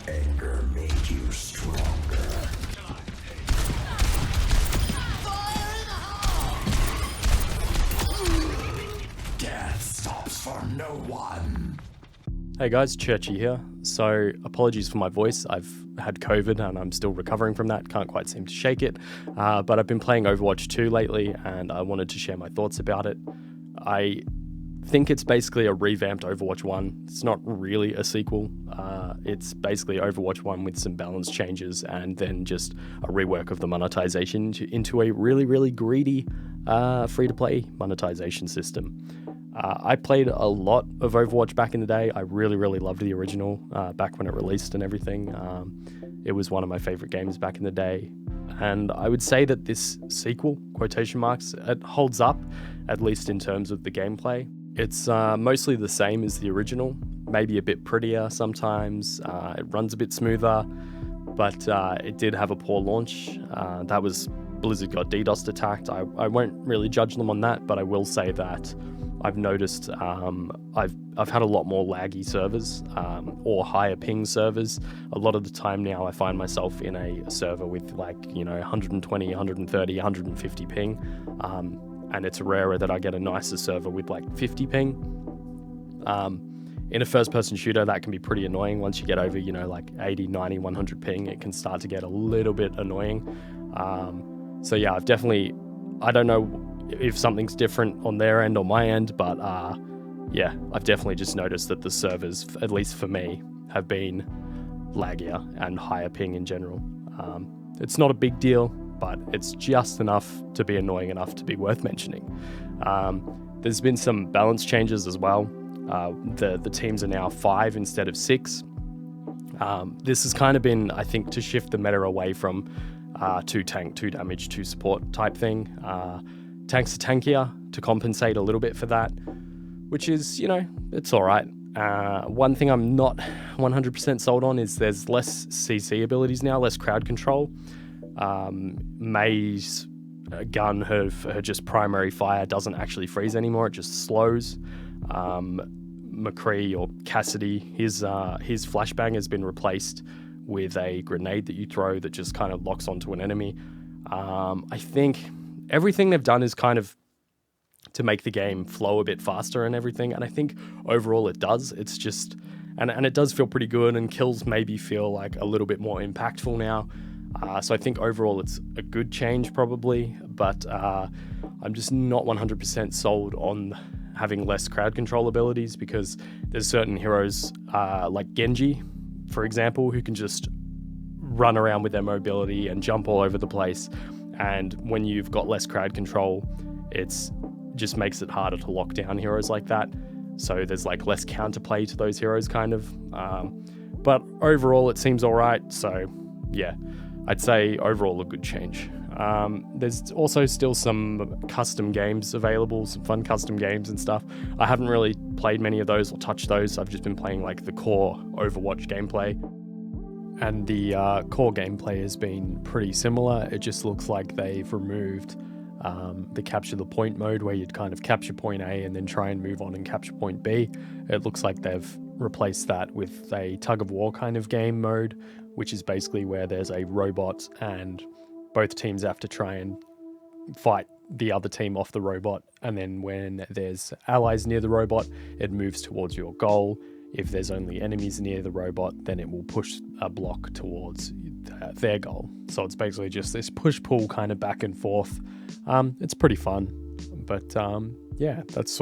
Anger made you stronger. Death stops for no one. Hey guys, Churchy here. So apologies for my voice. I've had COVID and I'm still recovering from that. Can't quite seem to shake it. But I've been playing Overwatch 2 lately and I wanted to share my thoughts about it. I think it's basically a revamped Overwatch 1. It's not really a sequel. It's basically Overwatch 1 with some balance changes and then just a rework of the monetization into a really, really greedy free-to-play monetization system. I played a lot of Overwatch back in the day. I really, really loved the original back when it released and everything. It was one of my favorite games back in the day. And I would say that this sequel, quotation marks, it holds up, at least in terms of the gameplay. It's mostly the same as the original, maybe a bit prettier sometimes. It runs a bit smoother, but it did have a poor launch. That was Blizzard got DDoSed attacked. I won't really judge them on that, but I will say that I've noticed I've had a lot more laggy servers or higher ping servers. A lot of the time now I find myself in a server with 120, 130, 150 ping. And it's rarer that I get a nicer server with 50 ping. In a first-person shooter, that can be pretty annoying. Once you get over, 80, 90, 100 ping, it can start to get a little bit annoying. So yeah, I don't know if something's different on their end or my end, but yeah, I've definitely just noticed that the servers, at least for me, have been laggier and higher ping in general. It's not a big deal, but it's just enough to be annoying enough to be worth mentioning. There's been some balance changes as well. The teams are now 5 instead of 6. This has kind of been, I think, to shift the meta away from 2 tank, 2 damage, 2 support type thing. Tanks are tankier to compensate a little bit for that, which is, it's all right. One thing I'm not 100% sold on is there's less CC abilities now, less crowd control. May's gun, her just primary fire doesn't actually freeze anymore, it just slows. McCree or Cassidy, his flashbang has been replaced with a grenade that you throw that just kind of locks onto an enemy. I think everything they've done is kind of to make the game flow a bit faster and everything, and I think overall it does. It's just, and it does feel pretty good, and kills maybe feel like a little bit more impactful now. So I think overall it's a good change probably, but I'm just not 100% sold on having less crowd control abilities, because there's certain heroes like Genji, for example, who can just run around with their mobility and jump all over the place. And when you've got less crowd control, it's just makes it harder to lock down heroes like that. So there's less counterplay to those heroes kind of. But overall it seems all right. So yeah, I'd say overall a good change. There's also still some custom games available, some fun custom games and stuff. I haven't really played many of those or touched those. I've just been playing the core Overwatch gameplay. And the core gameplay has been pretty similar. It just looks like they've removed the capture the point mode, where you'd kind of capture point A and then try and move on and capture point B. It looks like they've replaced that with a tug of war kind of game mode, which is basically where there's a robot and both teams have to try and fight the other team off the robot. And then when there's allies near the robot, it moves towards your goal. If there's only enemies near the robot, then it will push a block towards their goal. So it's basically just this push-pull kind of back and forth. It's pretty fun, but yeah, that's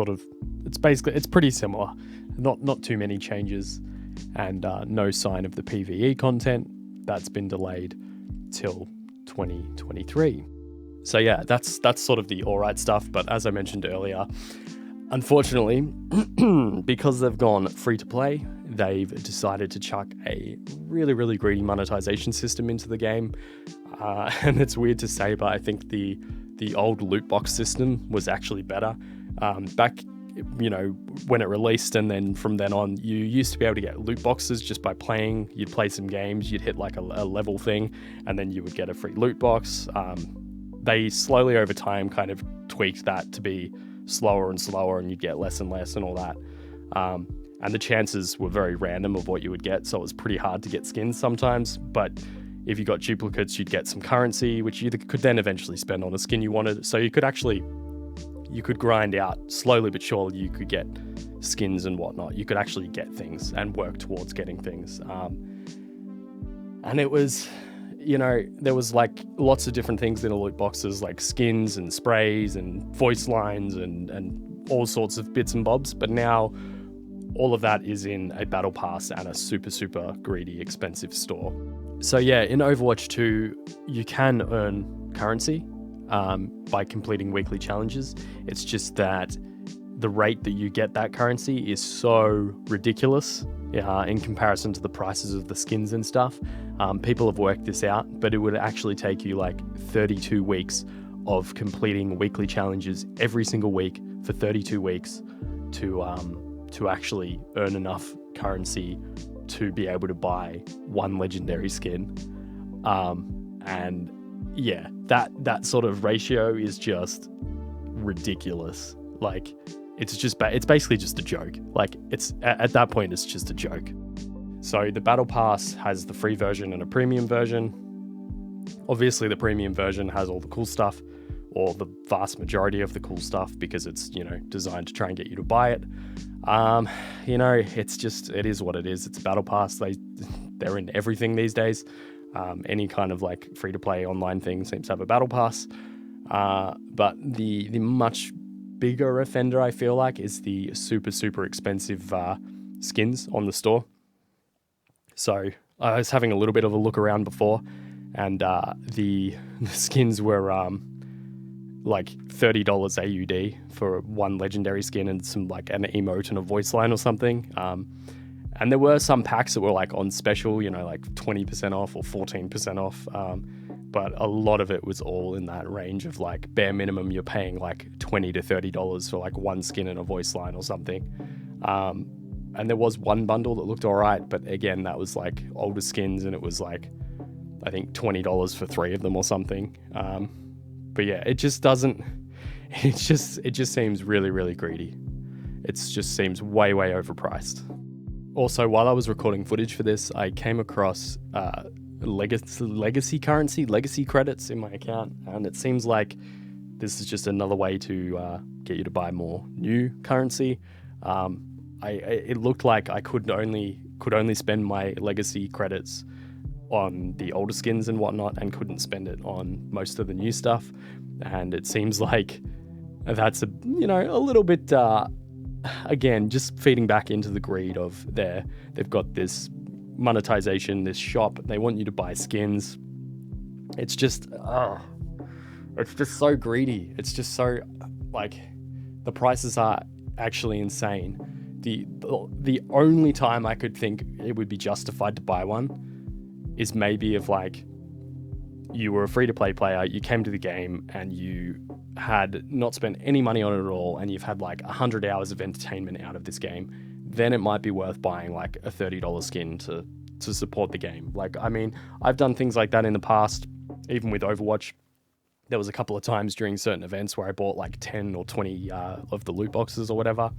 it's pretty similar. Not too many changes, and no sign of the PvE content. That's been delayed till 2023. So yeah, that's sort of the alright stuff. But as I mentioned earlier, unfortunately, because they've gone free to play, they've decided to chuck a really, really greedy monetization system into the game. And it's weird to say, but I think the old loot box system was actually better. Back, when it released, and then from then on, you used to be able to get loot boxes just by playing. You'd play some games, you'd hit a level thing, and then you would get a free loot box. They slowly over time kind of tweaked that to be slower and slower, and you'd get less and less and all that. And the chances were very random of what you would get, so it was pretty hard to get skins sometimes. But if you got duplicates, you'd get some currency, which you could then eventually spend on a skin you wanted. So you could grind out slowly but surely. You could get skins and whatnot. You could actually get things and work towards getting things. And it was, there was like lots of different things in the loot boxes, like skins and sprays and voice lines and all sorts of bits and bobs. But now all of that is in a battle pass and a super, super greedy, expensive store. So yeah, in Overwatch 2, you can earn currency by completing weekly challenges. It's just that the rate that you get that currency is so ridiculous in comparison to the prices of the skins and stuff. People have worked this out, but it would actually take you like 32 weeks of completing weekly challenges every single week for 32 weeks to actually earn enough currency to be able to buy one legendary skin. And yeah, that sort of ratio is just ridiculous. Like, it's basically just a joke. Like, it's at that point, it's just a joke. So the battle pass has the free version and a premium version. Obviously, the premium version has all the cool stuff, or the vast majority of the cool stuff, because it's, designed to try and get you to buy it. It is what it is. It's a battle pass. They're in everything these days. Any kind of like free-to-play online thing seems to have a battle pass. But the much bigger offender, I feel like, is the super, super expensive skins on the store. So I was having a little bit of a look around before, and the skins were like $30 AUD for one legendary skin and some like an emote and a voice line or something. And there were some packs that were like on special, like 20% off or 14% off. But a lot of it was all in that range of like bare minimum, you're paying like $20 to $30 for like one skin and a voice line or something. And there was one bundle that looked all right, but again, that was like older skins, and it was like, I think $20 for 3 of them or something. But yeah, it just seems really, really greedy. It just seems way, way overpriced. Also, while I was recording footage for this, I came across legacy credits in my account, and it seems like this is just another way to get you to buy more new currency. It looked like I could only spend my legacy credits on the older skins and whatnot, and couldn't spend it on most of the new stuff. And it seems like that's a little bit again, just feeding back into the greed of they've got this monetization, this shop, they want you to buy skins. It's just so greedy. It's just so, like, the prices are actually insane. The only time I could think it would be justified to buy one is maybe if like you were a free-to-play player, you came to the game and you had not spent any money on it at all, and you've had like 100 hours of entertainment out of this game, then it might be worth buying like a $30 skin to support the game. Like, I mean, I've done things like that in the past, even with Overwatch. There was a couple of times during certain events where I bought like 10 or 20 of the loot boxes or whatever,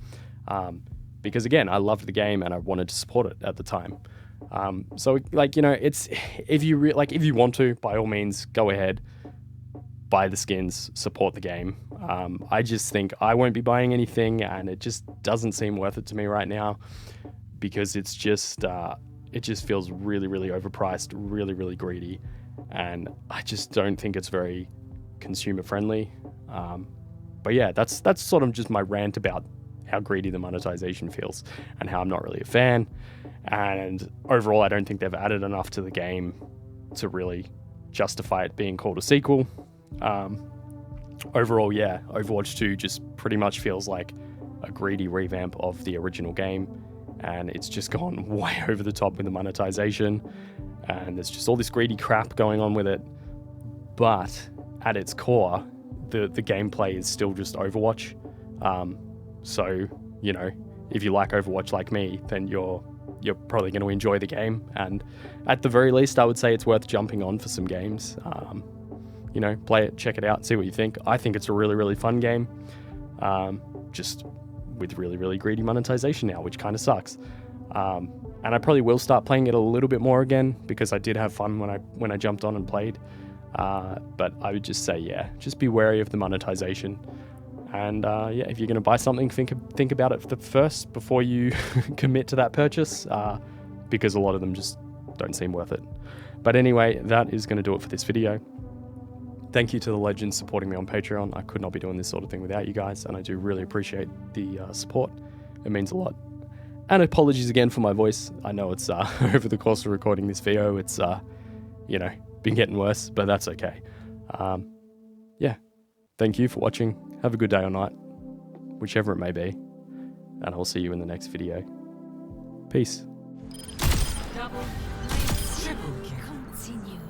because again, I loved the game and I wanted to support it at the time. So like, it's, if you want to, by all means, go ahead, buy the skins, support the game. I just think I won't be buying anything, and it just doesn't seem worth it to me right now, because it's just, it just feels really, really overpriced, really, really greedy. And I just don't think it's very consumer friendly. But yeah, that's sort of just my rant about how greedy the monetization feels and how I'm not really a fan. And overall, I don't think they've added enough to the game to really justify it being called a sequel. Overall, yeah, Overwatch 2 just pretty much feels like a greedy revamp of the original game, and it's just gone way over the top with the monetization, and there's just all this greedy crap going on with it. But at its core, the gameplay is still just Overwatch. So, if you like Overwatch like me, then you're probably going to enjoy the game, and at the very least, I would say it's worth jumping on for some games. Play it, check it out, see what you think. I think it's a really, really fun game. Just with really, really greedy monetization now, which kind of sucks. And I probably will start playing it a little bit more again because I did have fun when I jumped on and played. But I would just say, yeah, just be wary of the monetization. And yeah, if you're going to buy something, think about it first before you commit to that purchase, because a lot of them just don't seem worth it. But anyway, that is going to do it for this video. Thank you to the legends supporting me on Patreon. I could not be doing this sort of thing without you guys, and I do really appreciate the support. It means a lot. And apologies again for my voice. I know it's over the course of recording this video, it's been getting worse, but that's okay. Yeah, thank you for watching. Have a good day or night, whichever it may be, and I'll see you in the next video. Peace. Double, triple, continue.